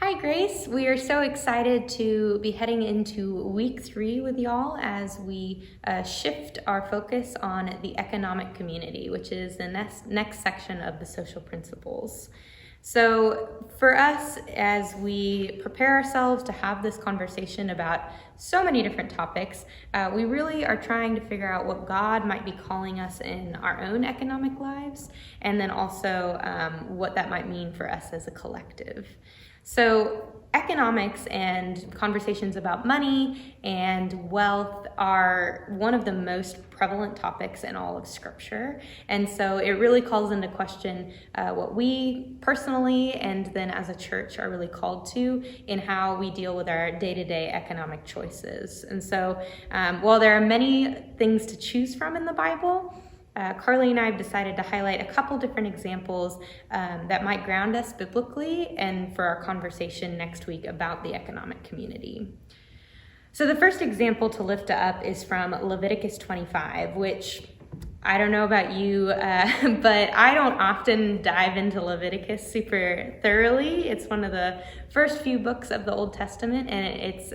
Hi, Grace. We are so excited to be heading into week 3 with y'all as we shift our focus on the economic community, which is the next section of the social principles. So for us, as we prepare ourselves to have this conversation about so many different topics, we really are trying to figure out what God might be calling us in our own economic lives, and then also what that might mean for us as a collective. So economics and conversations about money and wealth are one of the most prevalent topics in all of Scripture. And so it really calls into question what we personally and then as a church are really called to in how we deal with our day-to-day economic choices. And so while there are many things to choose from in the Bible, Carly and I have decided to highlight a couple different examples that might ground us biblically and for our conversation next week about the economic community. So the first example to lift up is from Leviticus 25, which I don't know about you, but I don't often dive into Leviticus super thoroughly. It's one of the first few books of the Old Testament, and it's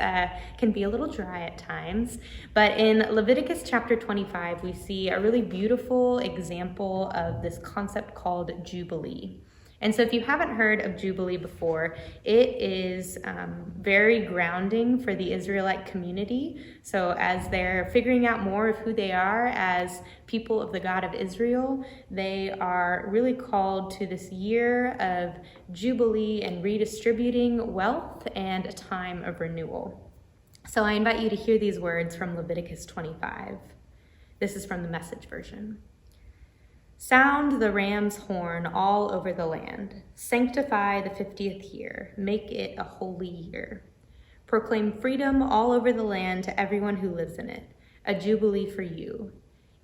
can be a little dry at times. But in Leviticus chapter 25, we see a really beautiful example of this concept called Jubilee. And so if you haven't heard of Jubilee before, it is very grounding for the Israelite community. So as they're figuring out more of who they are as people of the God of Israel, they are really called to this year of Jubilee and redistributing wealth and a time of renewal. So I invite you to hear these words from Leviticus 25. This is from the Message version. Sound the ram's horn all over the land. Sanctify the 50th year. Make it a holy year. Proclaim freedom all over the land to everyone who lives in it. A jubilee for you.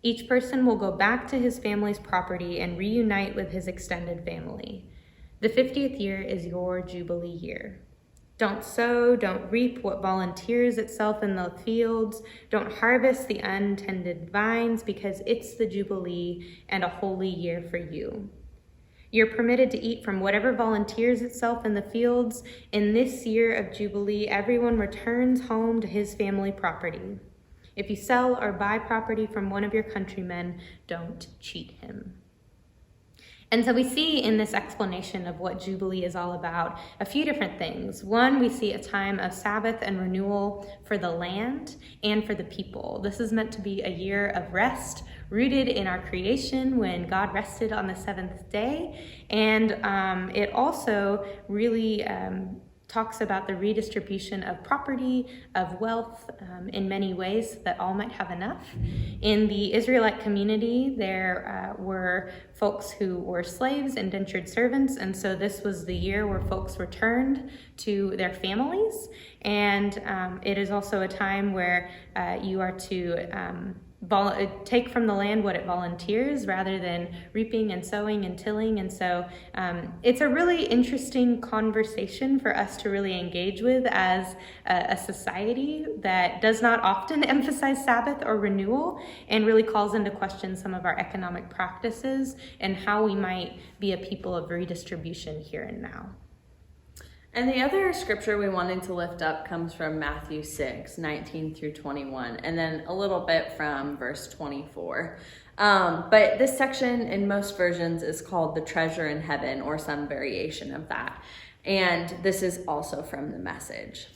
Each person will go back to his family's property and reunite with his extended family. The 50th year is your jubilee year. Don't sow, don't reap what volunteers itself in the fields. Don't harvest the untended vines, because it's the Jubilee and a holy year for you. You're permitted to eat from whatever volunteers itself in the fields. In this year of Jubilee, everyone returns home to his family property. If you sell or buy property from one of your countrymen, don't cheat him. And so we see in this explanation of what Jubilee is all about a few different things. One, we see a time of Sabbath and renewal for the land and for the people. This is meant to be a year of rest, rooted in our creation when God rested on the 7th day. And it also really talks about the redistribution of property, of wealth in many ways, that all might have enough. In the Israelite community, there were folks who were slaves, indentured servants, and so this was the year where folks returned to their families. And it is also a time where you are to take from the land what it volunteers rather than reaping and sowing and tilling. And so it's a really interesting conversation for us to really engage with as a society that does not often emphasize Sabbath or renewal, and really calls into question some of our economic practices and how we might be a people of redistribution here and now. And the other scripture we wanted to lift up comes from Matthew 6, 19 through 21, and then a little bit from verse 24. But this section in most versions is called the treasure in heaven, or some variation of that. And this is also from the Message.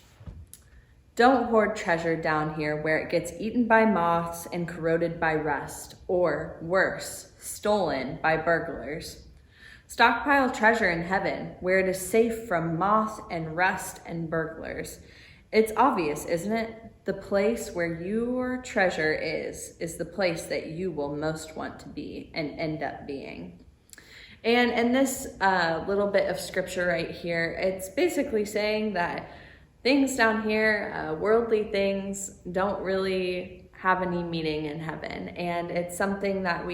Don't hoard treasure down here where it gets eaten by moths and corroded by rust, or worse, stolen by burglars. Stockpile treasure in heaven, where it is safe from moth and rust and burglars. It's obvious, isn't it? The place where your treasure is the place that you will most want to be and end up being. And in this little bit of scripture right here, it's basically saying that things down here, worldly things, don't really have any meaning in heaven. And it's something that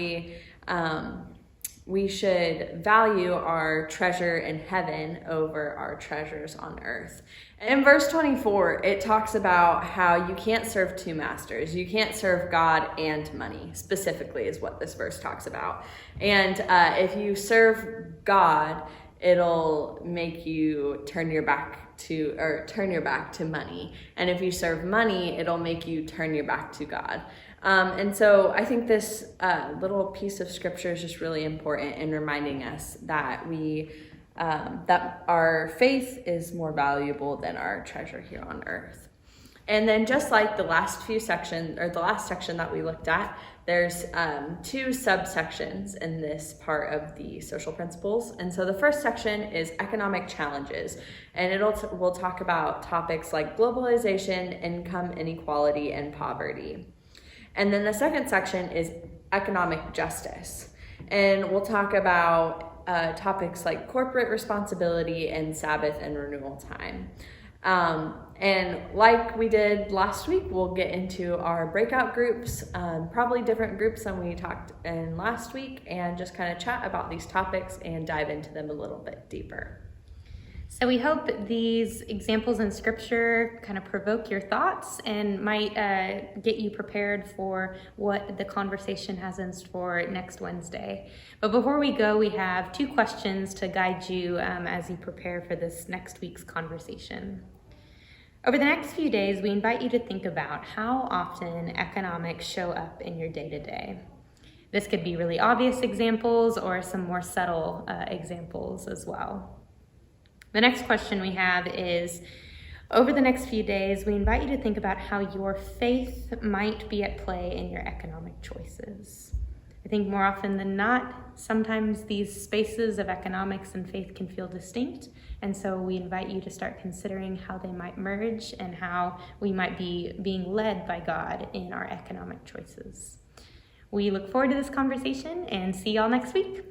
we should value our treasure in heaven over our treasures on earth. In verse 24, it talks about how you can't serve two masters. You can't serve God and money, specifically, is what this verse talks about. And if you serve God, it'll make you turn your back to money. And if you serve money, it'll make you turn your back to God. And so I think this little piece of scripture is just really important in reminding us that that our faith is more valuable than our treasure here on earth. And then just like the last section that we looked at, there's 2 subsections in this part of the social principles. And so the first section is economic challenges, and we'll talk about topics like globalization, income inequality, and poverty. And then the second section is economic justice, and we'll talk about topics like corporate responsibility and Sabbath and renewal time. And like we did last week, we'll get into our breakout groups, probably different groups than we talked in last week, and just kind of chat about these topics and dive into them a little bit deeper. So we hope these examples in scripture kind of provoke your thoughts and might get you prepared for what the conversation has in store next Wednesday. But before we go, we have 2 questions to guide you as you prepare for this next week's conversation. Over the next few days, we invite you to think about how often economics show up in your day-to-day. This could be really obvious examples or some more subtle examples as well. The next question we have is, over the next few days, we invite you to think about how your faith might be at play in your economic choices. I think more often than not, sometimes these spaces of economics and faith can feel distinct, and so we invite you to start considering how they might merge and how we might be being led by God in our economic choices. We look forward to this conversation and see y'all next week.